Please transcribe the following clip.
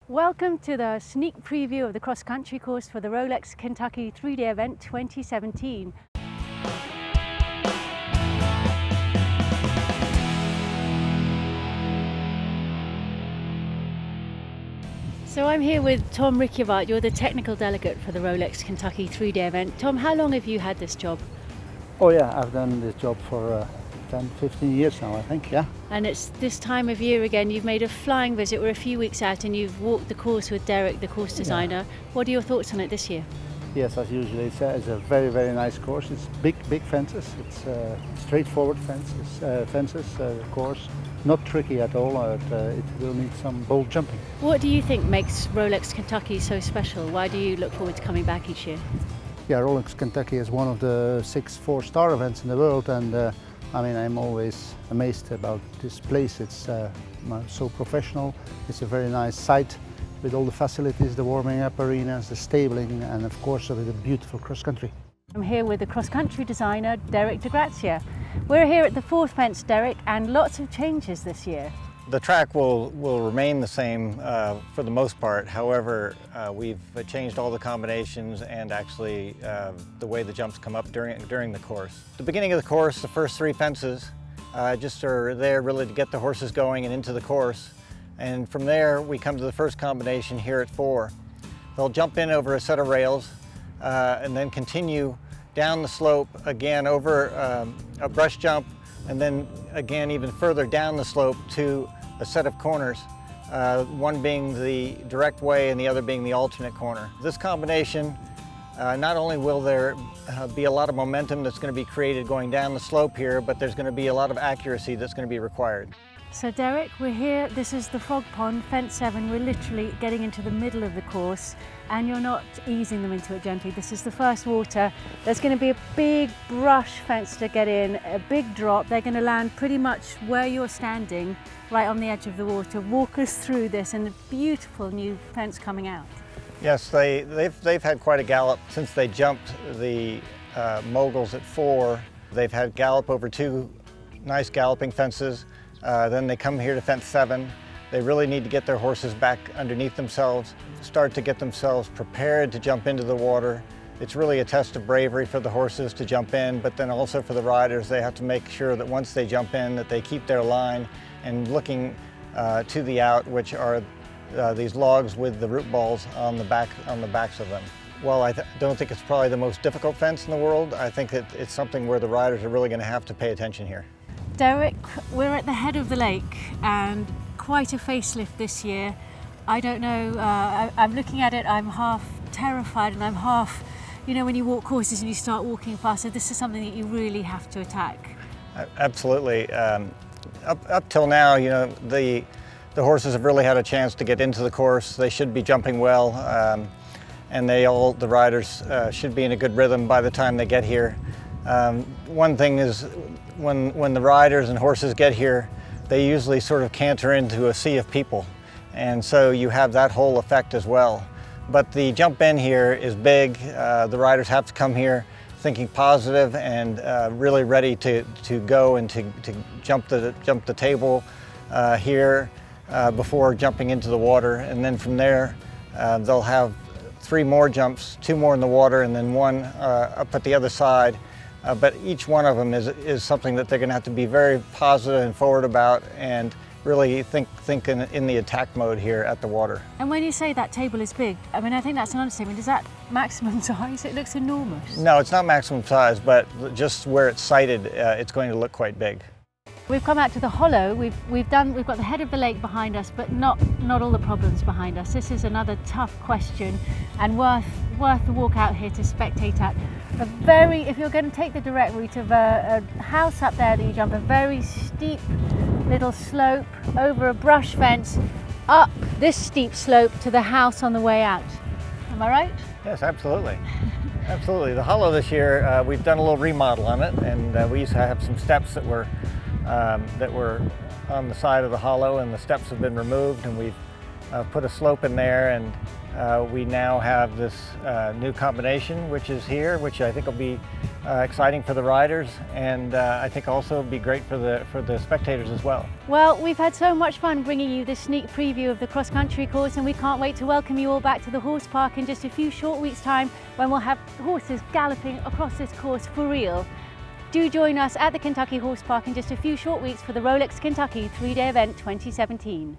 Welcome to the sneak preview of the cross-country course for the Rolex Kentucky Three-Day Event 2017. So I'm here with Tom Ricciavart. You're the technical delegate for the Rolex Kentucky Three-Day Event. Tom, how long have you had this job? Oh yeah, I've done this job for 10, 15 years now, I think, yeah. And it's this time of year again. You've made a flying visit. We're a few weeks out and you've walked the course with Derek, the course designer. Yeah. What are your thoughts on it this year? Yes, as usual, it's a very, very nice course. It's big fences. It's straightforward fences, course. Not tricky at all. It will need some bold jumping. What do you think makes Rolex Kentucky so special? Why do you look forward to coming back each year? Yeah, Rolex Kentucky is one of the 6 4-star events in the world, and I'm always amazed about this place. It's so professional. It's a very nice site with all the facilities, the warming up arenas, the stabling, and of course with a beautiful cross country. I'm here with the cross-country designer, Derek di Grazia. We're here at the 4th fence, Derek, and lots of changes this year. The track will remain the same for the most part. However, we've changed all the combinations and actually the way the jumps come up during the course. The beginning of the course, the first 3 fences just are there really to get the horses going and into the course. And from there, we come to the first combination here at 4. They'll jump in over a set of rails and then continue down the slope again over a brush jump, and then again even further down the slope to a set of corners, one being the direct way and the other being the alternate corner. This combination, not only will there be a lot of momentum that's going to be created going down the slope here, but there's going to be a lot of accuracy that's going to be required. So Derek, we're here, this is the Frog Pond, fence 7. We're literally getting into the middle of the course and you're not easing them into it gently. This is the first water. There's going to be a big brush fence to get in, a big drop. They're going to land pretty much where you're standing, right on the edge of the water. Walk us through this and the beautiful new fence coming out. Yes, they've had quite a gallop since they jumped the moguls at 4. They've had gallop over 2 nice galloping fences. Then they come here to fence 7. They really need to get their horses back underneath themselves, start to get themselves prepared to jump into the water. It's really a test of bravery for the horses to jump in, but then also for the riders, they have to make sure that once they jump in that they keep their line and looking to the out, which are these logs with the root balls on the backs of them. Well, I don't think it's probably the most difficult fence in the world. I think that it's something where the riders are really going to have to pay attention here. Derek, we're at the head of the lake and quite a facelift this year. I don't know, I'm looking at it, I'm half terrified and I'm half, you know, when you walk courses and you start walking faster, this is something that you really have to attack. Absolutely. Up till now, you know, the horses have really had a chance to get into the course. They should be jumping well, and the riders should be in a good rhythm by the time they get here. One thing is when the riders and horses get here, they usually sort of canter into a sea of people. And so you have that whole effect as well. But the jump in here is big. The riders have to come here thinking positive and really ready to go and to jump the table here before jumping into the water. And then from there, they'll have 3 more jumps, 2 more in the water and then 1 up at the other side. But each one of them is something that they're going to have to be very positive and forward about and really think in the attack mode here at the water. And when you say that table is big, I mean, I think that's an understatement. Is that maximum size? It looks enormous. No, it's not maximum size, but just where it's sited, it's going to look quite big. We've come out to the hollow. We've got the head of the lake behind us, but not all the problems behind us. This is another tough question and worth the walk out here to spectate at. If you're going to take the direct route of a house up there that you jump, a very steep little slope over a brush fence, up this steep slope to the house on the way out. Am I right? Yes, absolutely. Absolutely. The hollow this year, we've done a little remodel on it, and we used to have some steps that were on the side of the hollow, and the steps have been removed, and we've put a slope in there, and we now have this new combination which is here, which I think will be exciting for the riders, and I think also be great for the spectators as well. Well, we've had so much fun bringing you this sneak preview of the cross-country course, and we can't wait to welcome you all back to the horse park in just a few short weeks' time, when we'll have horses galloping across this course for real. Do join us at the Kentucky Horse Park in just a few short weeks for the Rolex Kentucky Three-Day Event 2017.